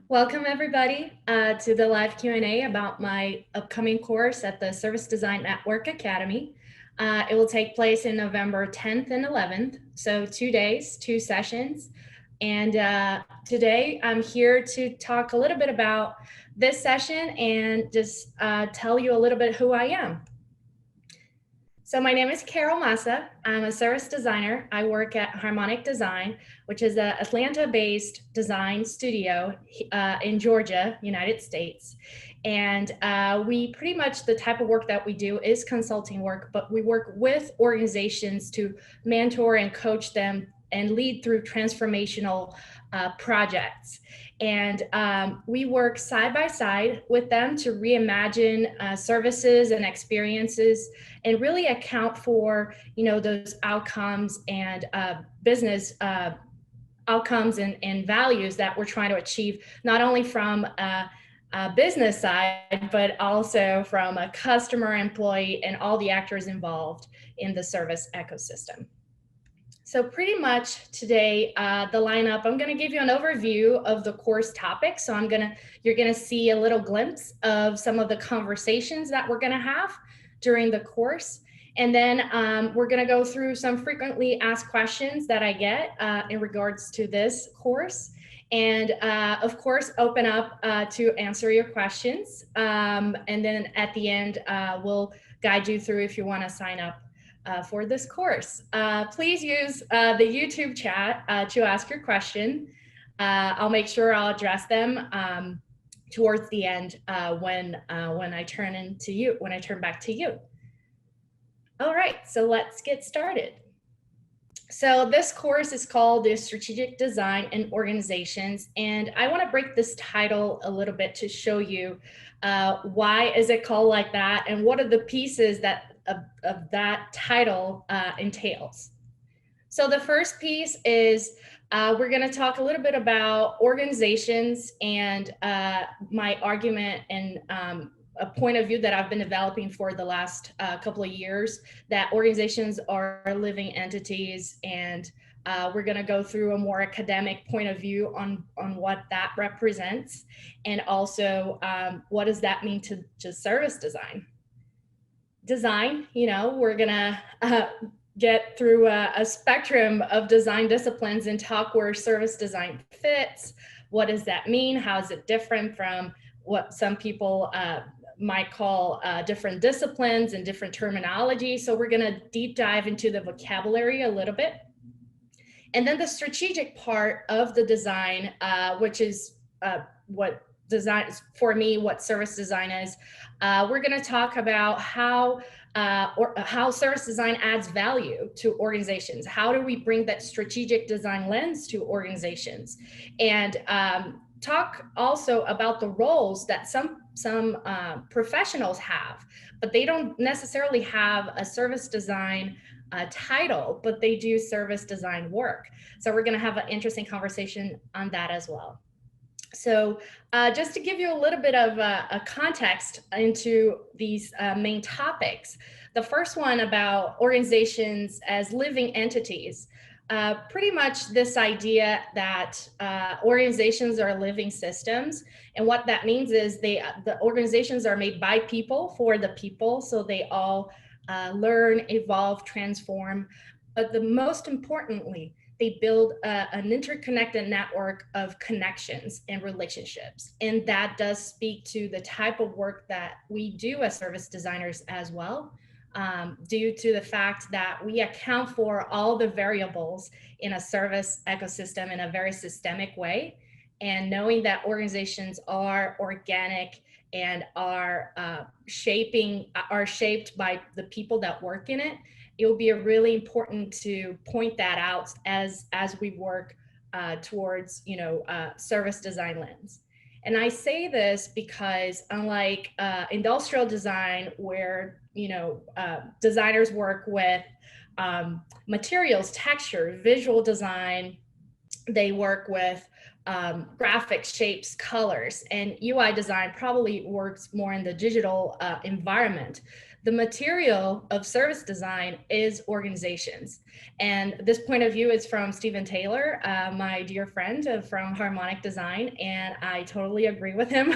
Welcome everybody to the live Q&A about my upcoming course at the Service Design Network Academy. It will take place in November 10th and 11th, so 2 days, 2 sessions. And today I'm here to talk a little bit about this session and just tell you a little bit who I am. So my name is Carol Massá. I'm a service designer. I work at Harmonic Design, which is an Atlanta-based design studio in Georgia, United States. And we pretty much, the type of work that we do is consulting work, but we work with organizations to mentor and coach them and lead through transformational projects. And we work side by side with them to reimagine services and experiences and really account for, those outcomes and business outcomes and values that we're trying to achieve, not only from a business side, but also from a customer, employee, and all the actors involved in the service ecosystem. So pretty much today, the lineup, I'm going to give you an overview of the course topics. So you're going to see a little glimpse of some of the conversations that we're going to have during the course. And then we're going to go through some frequently asked questions that I get in regards to this course. And of course, open up to answer your questions. And then at the end, we'll guide you through if you want to sign up for this course. Please use the YouTube chat to ask your question. I'll make sure I'll address them towards the end when I turn back to you. All right, so let's get started. So this course is called the Strategic Design in Organizations, and I want to break this title a little bit to show you why is it called like that and what are the pieces that of that title entails. So the first piece is we're going to talk a little bit about organizations and my argument and a point of view that I've been developing for the last couple of years, that organizations are living entities, and we're going to go through a more academic point of view on what that represents, and also what does that mean to service design. We're gonna get through a spectrum of design disciplines and talk where service design fits. What does that mean? How is it different from what some people might call different disciplines and different terminology? So we're gonna deep dive into the vocabulary a little bit. And then the strategic part of the design, which is what design is for me, what service design is. We're going to talk about how service design adds value to organizations. How do we bring that strategic design lens to organizations? And talk also about the roles that some professionals have, but they don't necessarily have a service design title, but they do service design work. So we're going to have an interesting conversation on that as well. So just to give you a little bit of a context into these main topics, the first one about organizations as living entities, pretty much this idea that organizations are living systems. And what that means is the organizations are made by people for the people, so they all learn, evolve, transform. But the most importantly, they build an interconnected network of connections and relationships. And that does speak to the type of work that we do as service designers as well, due to the fact that we account for all the variables in a service ecosystem in a very systemic way. And knowing that organizations are organic and are shaped by the people that work in it, it will be really important to point that out as we work towards service design lens. And I say this because unlike industrial design, where designers work with materials, texture, visual design, they work with graphics, shapes, colors, and UI design probably works more in the digital environment. the material of service design is organizations. And this point of view is from Stephen Taylor, my dear friend from Harmonic Design, and I totally agree with him.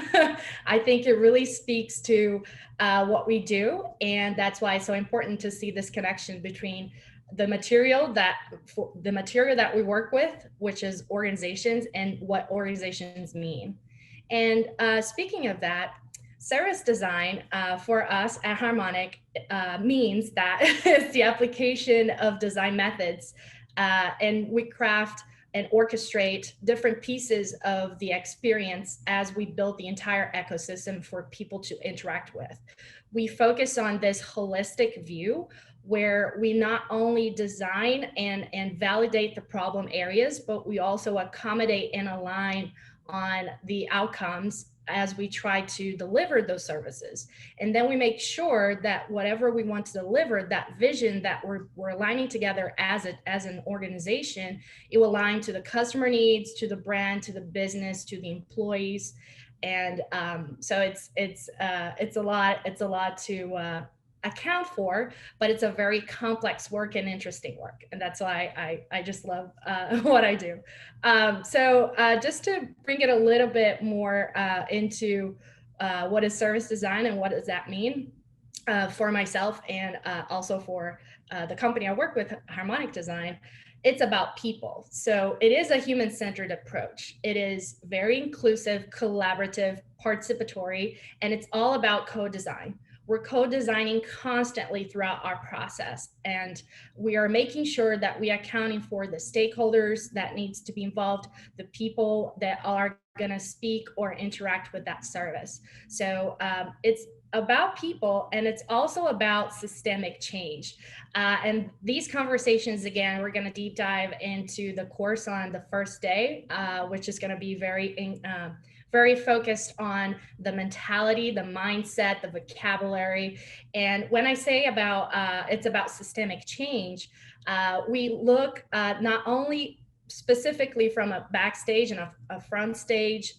I think it really speaks to what we do, and that's why it's so important to see this connection between the material that we work with, which is organizations, and what organizations mean. And speaking of that, service design for us at Harmonic means that it's the application of design methods, and we craft and orchestrate different pieces of the experience as we build the entire ecosystem for people to interact with. We focus on this holistic view where we not only design and validate the problem areas, but we also accommodate and align on the outcomes as we try to deliver those services. And then we make sure that whatever we want to deliver, that vision that we're aligning together as an organization, it will align to the customer needs, to the brand, to the business, to the employees. And so it's a lot to account for, but it's a very complex work and interesting work. And that's why I just love what I do. So just to bring it a little bit more into what is service design and what does that mean for myself and also for the company I work with, Harmonic Design, it's about people. So it is a human-centered approach. It is very inclusive, collaborative, participatory, and it's all about co-design. We're co-designing constantly throughout our process, and we are making sure that we are accounting for the stakeholders that needs to be involved, the people that are going to speak or interact with that service. So it's about people, and it's also about systemic change. And these conversations, again, we're going to deep dive into the course on the first day, which is going to be very focused on the mentality, the mindset, the vocabulary. And when I say about it's about systemic change, we look not only specifically from a backstage and a front stage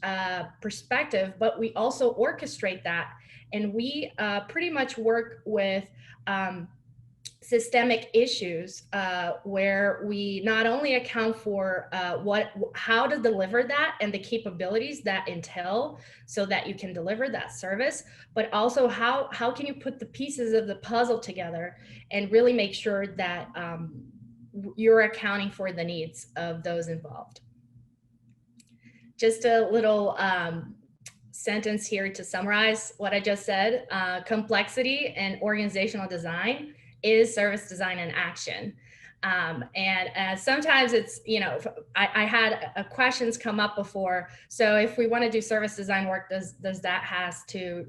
perspective, but we also orchestrate that. And we pretty much work with systemic issues where we not only account for how to deliver that and the capabilities that entail so that you can deliver that service, but also how can you put the pieces of the puzzle together and really make sure that you're accounting for the needs of those involved. Just a little sentence here to summarize what I just said. Complexity and organizational design is service design in action. And sometimes it's, I had questions come up before. So if we want to do service design work, does that has to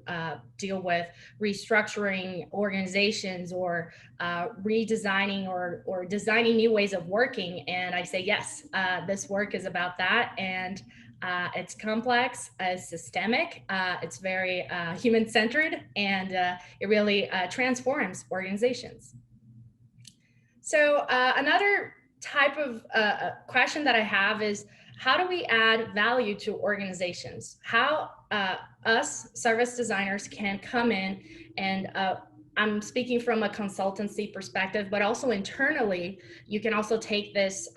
deal with restructuring organizations or redesigning or designing new ways of working? And I say, yes, this work is about that. And it's complex, it's systemic, it's very human-centered, and it really transforms organizations. So another type of question that I have is, how do we add value to organizations? How us service designers can come in and I'm speaking from a consultancy perspective, but also internally, you can also take this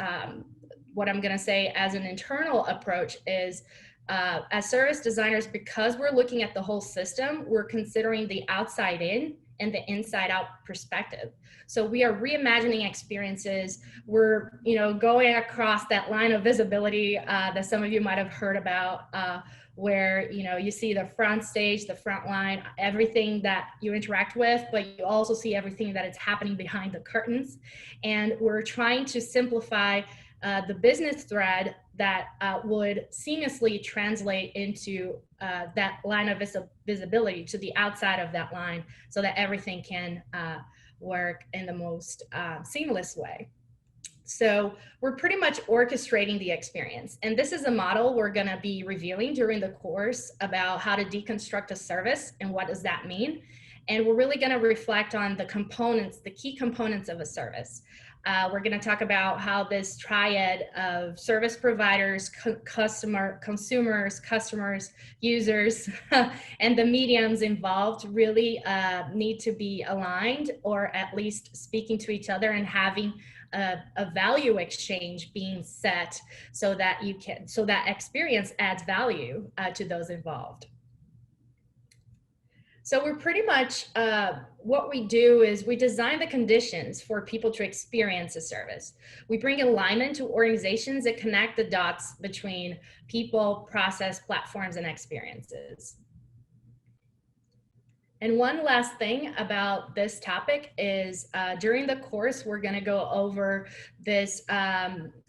what I'm going to say as an internal approach is as service designers, because we're looking at the whole system, we're considering the outside in and the inside out perspective. So we are reimagining experiences. We're, going across that line of visibility that some of you might have heard about, where, you see the front stage, the front line, everything that you interact with, but you also see everything that is happening behind the curtains. And we're trying to simplify the business thread that would seamlessly translate into that line of visibility to the outside of that line so that everything can work in the most seamless way. So we're pretty much orchestrating the experience. And this is a model we're going to be reviewing during the course about how to deconstruct a service and what does that mean. And we're really going to reflect on the components, the key components of a service. We're going to talk about how this triad of service providers, consumers, customers, users, and the mediums involved really need to be aligned, or at least speaking to each other and having a value exchange being set so that that experience adds value to those involved. So we're pretty much, what we do is we design the conditions for people to experience a service. We bring alignment to organizations that connect the dots between people, process, platforms, and experiences. And one last thing about this topic is during the course, we're going to go over this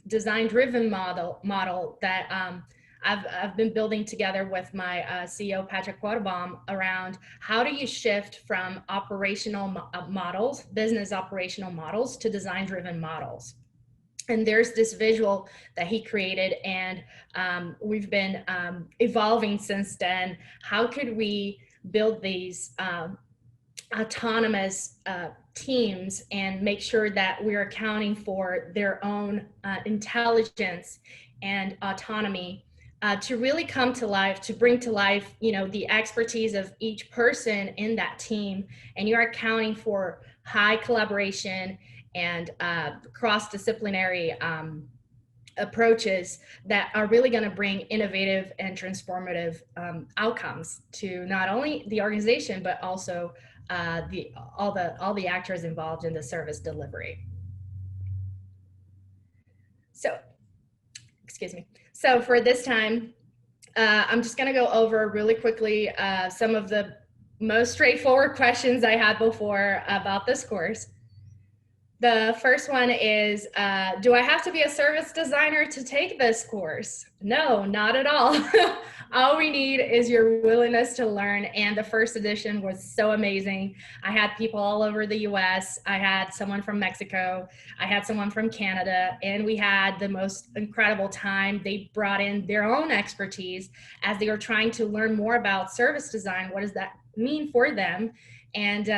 design-driven model that I've been building together with my CEO, Patrick Quattlebaum, around how do you shift from operational models, business operational models, to design-driven models. And there's this visual that he created, and we've been evolving since then. How could we build these autonomous teams and make sure that we're accounting for their own intelligence and autonomy to really come to life, to bring to life, the expertise of each person in that team, and you're accounting for high collaboration and cross-disciplinary approaches that are really going to bring innovative and transformative outcomes to not only the organization but also all the actors involved in the service delivery. So, excuse me. So for this time, I'm just going to go over really quickly some of the most straightforward questions I had before about this course. The first one is, do I have to be a service designer to take this course? No, not at all. All we need is your willingness to learn. And the first edition was so amazing. I had people all over the US. I had someone from Mexico. I had someone from Canada, and we had the most incredible time. They brought in their own expertise as they were trying to learn more about service design. What does that mean for them? And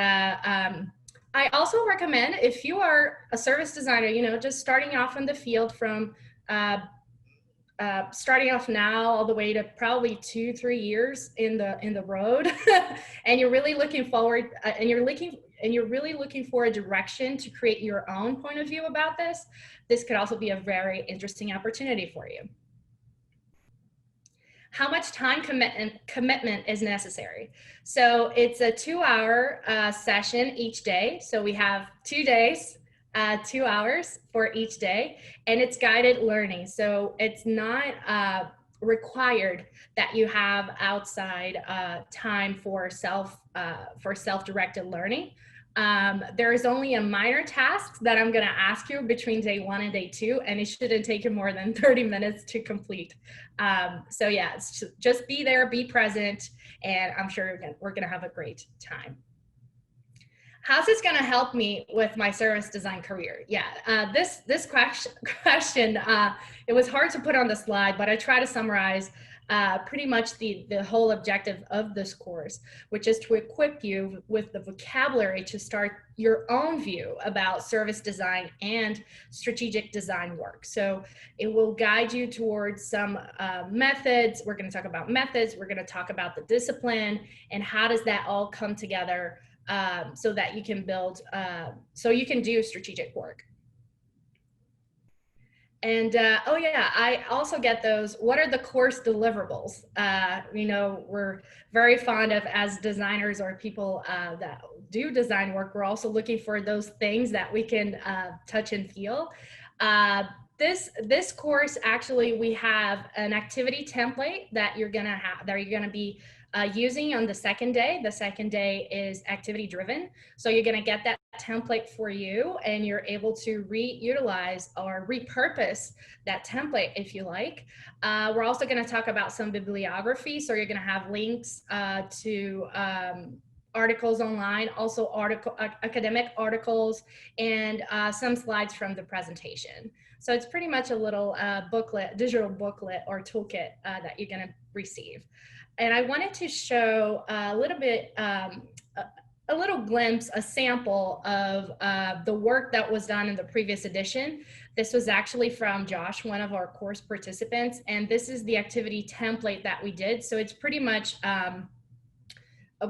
I also recommend, if you are a service designer, just starting off in the field from starting off now all the way to probably 2-3 years in the road, and you're really looking forward, and you're really looking for a direction to create your own point of view about this. This could also be a very interesting opportunity for you. How much time commitment is necessary? So it's a 2-hour session each day. So we have 2 days, 2 hours for each day, and it's guided learning. So it's not required that you have outside time for self-directed learning. There is only a minor task that I'm going to ask you between day 1 and day 2, and it shouldn't take you more than 30 minutes to complete. So yeah, just be there, be present, and I'm sure we're going to have a great time. How's this going to help me with my service design career? Yeah, this question, it was hard to put on the slide, but I try to summarize pretty much the whole objective of this course, which is to equip you with the vocabulary to start your own view about service design and strategic design work. So it will guide you towards some methods. We're going to talk about methods. We're going to talk about the discipline and how does that all come together so that you can build, so you can do strategic work. And oh yeah, I also get those, what are the course deliverables? We're very fond of, as designers or people that do design work, we're also looking for those things that we can touch and feel. This course, actually, we have an activity template that you're gonna be using on the second day. The second day is activity driven. So you're going to get that template for you, and you're able to reutilize or repurpose that template if you like. We're also going to talk about some bibliography. So you're going to have links to articles online, also academic articles, and some slides from the presentation. So it's pretty much a little booklet, digital booklet or toolkit that you're going to receive. And I wanted to show a little bit a little glimpse, a sample of the work that was done in the previous edition. This was actually from Josh, one of our course participants, and this is the activity template that we did. So it's pretty much,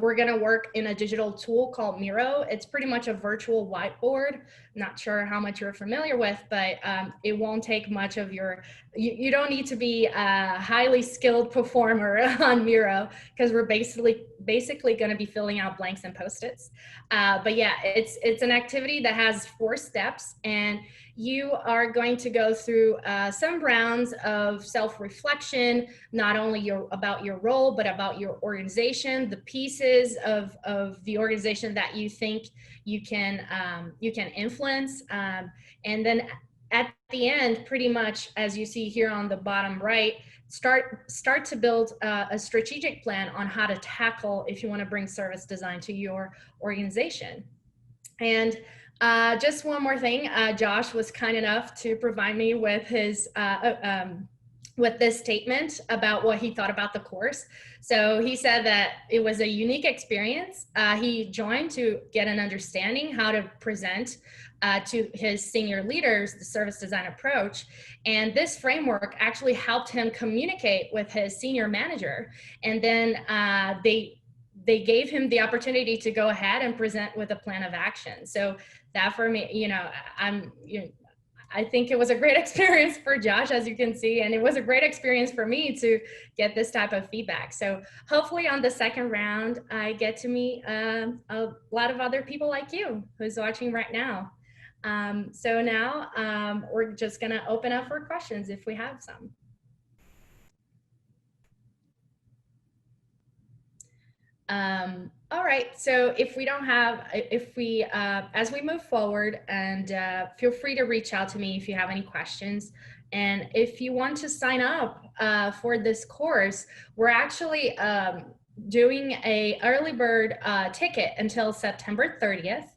we're going to work in a digital tool called Miro. It's pretty much a virtual whiteboard. Not sure how much you're familiar with, but it won't take much of your, you don't need to be a highly skilled performer on Miro, because we're basically going to be filling out blanks and Post-its. But yeah, it's an activity that has 4 steps, and you are going to go through some rounds of self-reflection, not only about your role, but about your organization, the pieces of the organization that you think you can influence. And then at the end, pretty much as you see here on the bottom right, start to build a strategic plan on how to tackle if you want to bring service design to your organization. And just one more thing, Josh was kind enough to provide me with his with this statement about what he thought about the course. So he said that it was a unique experience. He joined to get an understanding how to present to his senior leaders the service design approach. And this framework actually helped him communicate with his senior manager. And then they gave him the opportunity to go ahead and present with a plan of action. So that for me, I think it was a great experience for Josh, as you can see, and it was a great experience for me to get this type of feedback. So hopefully on the second round, I get to meet a lot of other people like you who's watching right now. So now we're just gonna open up for questions if we have some. All right, so if we don't have, as we move forward, and feel free to reach out to me if you have any questions. And if you want to sign up for this course, we're actually doing a early bird ticket until September 30th.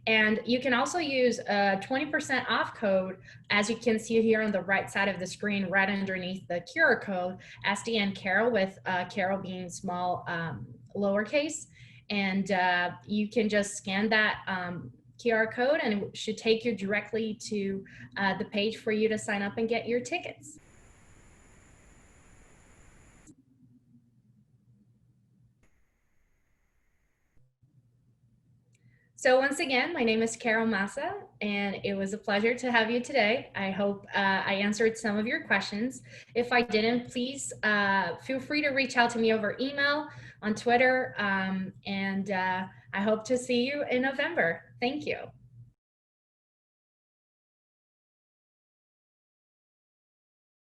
And you can also use a 20% off code, as you can see here on the right side of the screen, right underneath the QR code, SDN Carol, with Carol being small lowercase. And you can just scan that QR code, and it should take you directly to the page for you to sign up and get your tickets. So once again, my name is Carol Massá, and it was a pleasure to have you today. I hope I answered some of your questions. If I didn't, please feel free to reach out to me over email, on Twitter, and I hope to see you in November. Thank you.